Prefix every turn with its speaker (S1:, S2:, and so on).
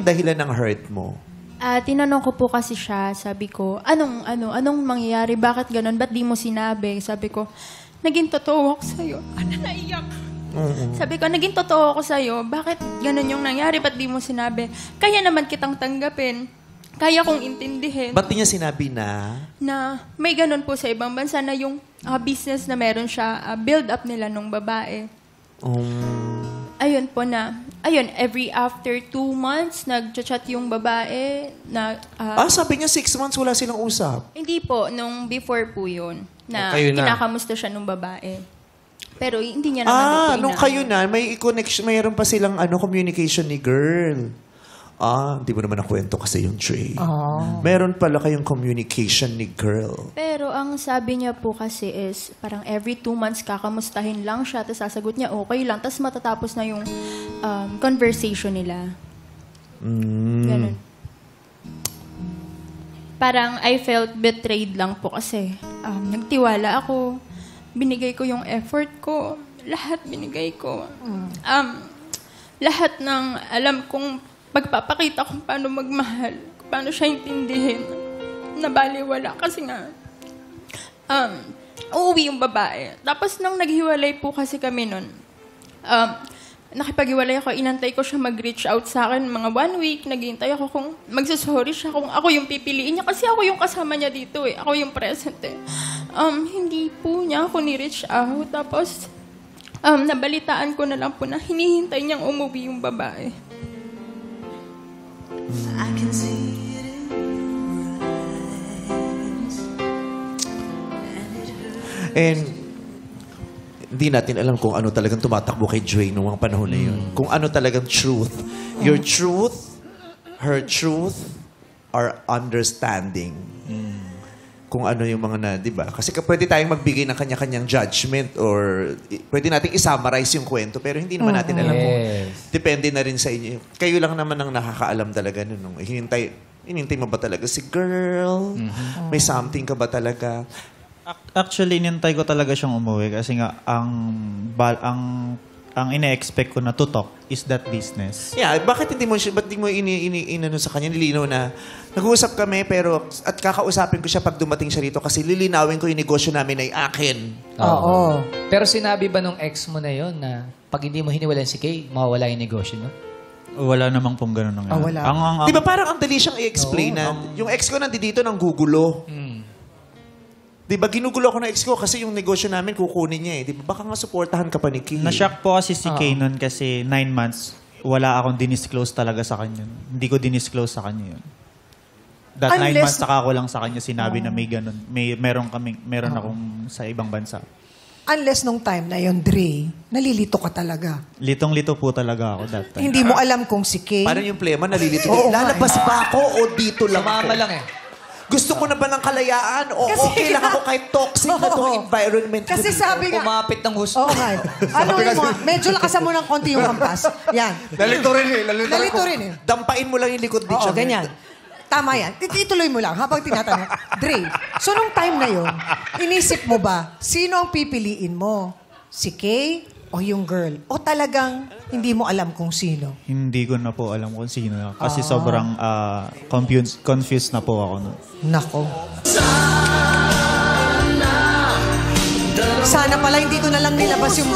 S1: dahilan ng hurt mo?
S2: Tinanong ko po kasi siya, sabi ko, anong mangyayari? Bakit ganun? Ba't di mo sinabi? Sabi ko, naging totoo ako sa'yo. Naiyak. Sabi ko, naging totoo ako sa'yo. Bakit ganun yung nangyari? Ba't di mo sinabi? Kaya naman kitang tanggapin. Kaya kong intindihin.
S1: Ba't di niya sinabi na?
S2: Na may ganun po sa ibang bansa na yung business na meron siya, build up nila nung babae. Ayun po na. Ayun, every after 2 months, nag-chat yung babae na...
S1: sabi niya 6 months wala silang usap.
S2: Hindi po, nung before po yun. Na kinakamusta siya nung babae. Pero hindi niya naman po
S1: nung kayo na, may connection, mayroon pa silang communication ni girl. Hindi mo naman nakwento kasi yung Trey. Meron pala kayong communication ni girl.
S2: Pero ang sabi niya po kasi is, parang every 2 months kakamustahin lang siya, tapos sasagot niya okay lang, tapos matatapos na yung conversation nila. Ganun. Parang I felt betrayed lang po kasi nagtiwala ako, binigay ko yung effort ko, lahat binigay ko. Lahat ng alam kong pagpapakita kung paano magmahal, kung paano siya intindihin, nabaliwala. Kasi nga, uuwi yung babae. Tapos nang naghiwalay po kasi kami nun, nakipaghiwalay ako, inantay ko siya mag-reach out sa akin mga 1 week, naghihintay ako kung magsasorry siya kung ako yung pipiliin niya. Kasi ako yung kasama niya dito eh, ako yung present eh. Hindi po niya ako ni-reach out. Tapos, nabalitaan ko na lang po na hinihintay niyang umuwi yung babae.
S3: I can see it in your eyes.
S1: And hindi natin alam kung ano talagang tumatakbo kay Dre noong mga panahon na yun. Kung ano talagang truth. Your truth, her truth, are understanding. Kung ano yung mga di ba? Kasi pwede tayong magbigay ng kanya-kanyang judgment or pwede nating i-summarize yung kwento pero hindi naman natin alam kung depende na rin sa inyo. Kayo lang naman ang nakakaalam talaga nun. Hinintay mo ba talaga si girl? May something ka ba talaga?
S4: Actually, inintay ko talaga siyang umuwi kasi nga ang ine-expect ko na to talk is that business.
S1: Yeah, ba't di mo inano sa kanya, nilinaw na nag-uusap kami pero at kakausapin ko siya pag dumating siya rito kasi lilinawin ko yung negosyo namin ay akin.
S5: Oo. Pero sinabi ba nung ex mo na yon na pag hindi mo hiniwalan si Kay, mawawala yung negosyo no?
S4: Wala namang pong ganun nangyari.
S5: Wala.
S1: Di ba parang ang dali siyang i-explain na yung ex ko nandito nang gugulo. Di ba, ginugulo ako ng ex ko kasi yung negosyo namin kukunin niya eh. Di ba, baka nga supportahan ka pa ni Kay.
S4: Na-shock po kasi si Kay nun kasi 9 months, wala akong dinisclose talaga sa kanya. Hindi ko dinisclose sa kanya yun. That 9 months, saka ko lang sa kanya sinabi na may ganun. Meron akong sa ibang bansa.
S6: Unless nung time na yun, Dre, nalilito ka talaga.
S4: Litong-lito po talaga ako that time.
S6: Hindi mo alam kung si Kay...
S1: Parang yung plema, nalilito. Lalabas ba ako o dito lang ako?
S5: Sumama lang eh.
S1: Gusto ko na ba ng kalayaan? O okay lang ako kahit toxic na itong environment?
S6: Kasi sabi nga...
S5: Pumapit ng gusto.
S6: Oo nga. Ano mo, medyo lakasan mo ng konti yung hampas. Yan.
S1: Lalito rin eh.
S6: Lalito rin eh.
S1: Dampain mo lang yung likod dito.
S6: Oo, ganyan. Tama yan. Ituloy mo lang habang tinatanong. Dre, so nung time na yun, inisip mo ba, sino ang pipiliin mo? Si Kay o yung girl? O talagang hindi mo alam kung sino?
S4: Hindi ko na po alam kung sino na. Kasi sobrang confused na po ako nun.
S6: Nako. Sana pala hindi ko na lang nilabas yung...